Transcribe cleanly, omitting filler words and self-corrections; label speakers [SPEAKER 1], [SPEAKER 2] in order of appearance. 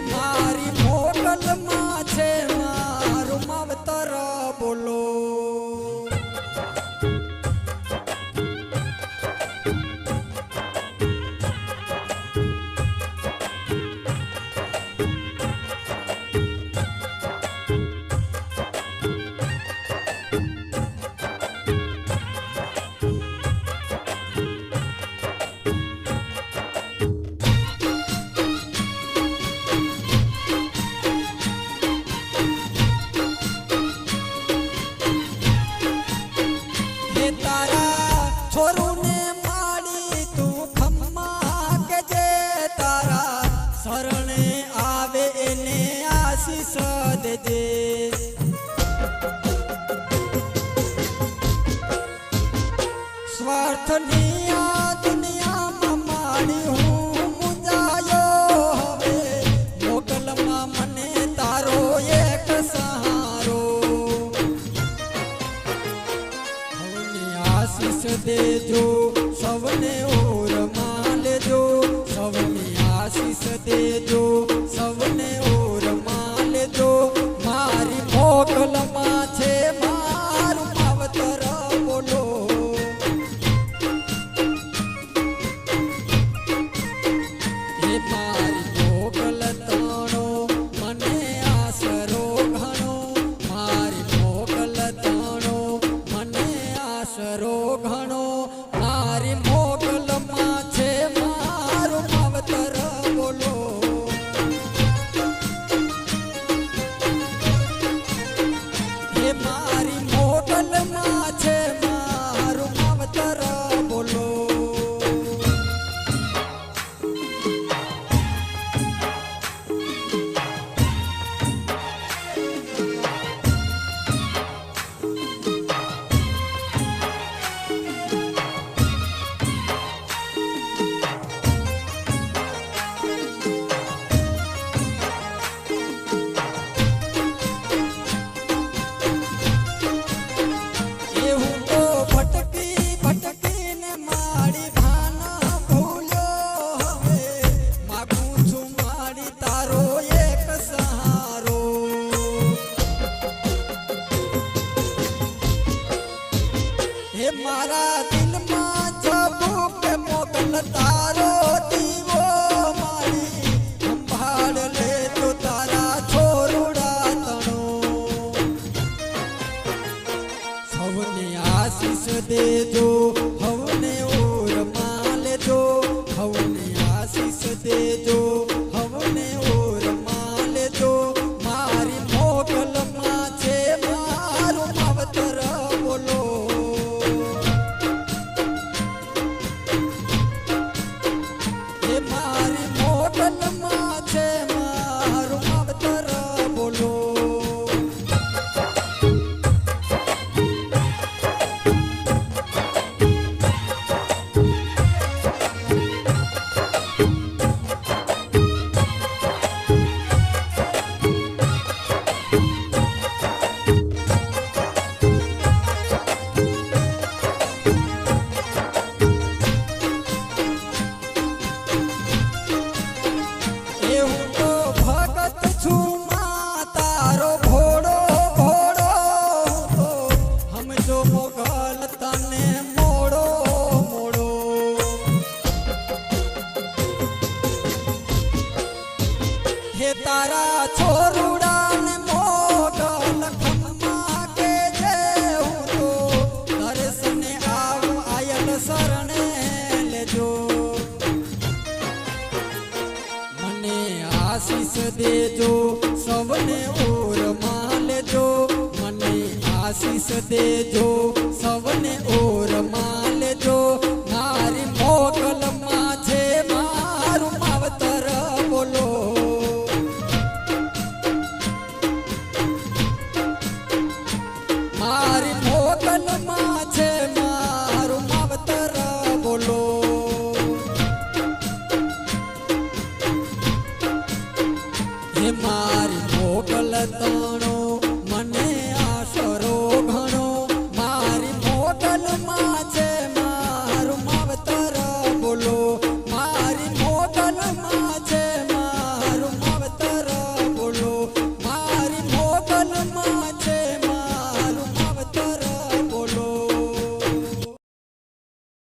[SPEAKER 1] मारी मोगल माछे मारू मावतर बोलो। शरणे आवे एने आशीष देजे। स्वार्थनी आ दुनिया में माड़ी हूँ मुंजायो हवे मोगल मा मने तारो एक सहारो। हवने आशीष देजो सबने और मान लेजो सबने आशीष देजो सबने और मान लेजो। मारी मोगल माछे मारू मावतर बोलो। हे मारी मोगल ताणो मने आसरो घणो मारी मोगल ताणो मने आसरो घणो। मारी मोगल माछे मारू मावतर बोलो। हे मारी मोगल माछे मारू मावतर बोलो। हे मारा दिल में जबू के मोगल तारो दीवो मारी संभाल ले तो तारा छोरुड़ा तनो। सबने आशीष देजो हवने और मान लेजो हवने आशीष देजो हवने और मान लेजो। मारी मोगल माछे मारू मावतर बोलो। मारी मोगल माछे मारू मावतर बोलो। हे तारा छोरुड़ा ने मोगल खम्मा के जेहू तो दर्शन आव आयल शरणे लेजो। मने आशीष देजो सबने और मान लेजो मने आशीष देजो सबने और मान लेजो।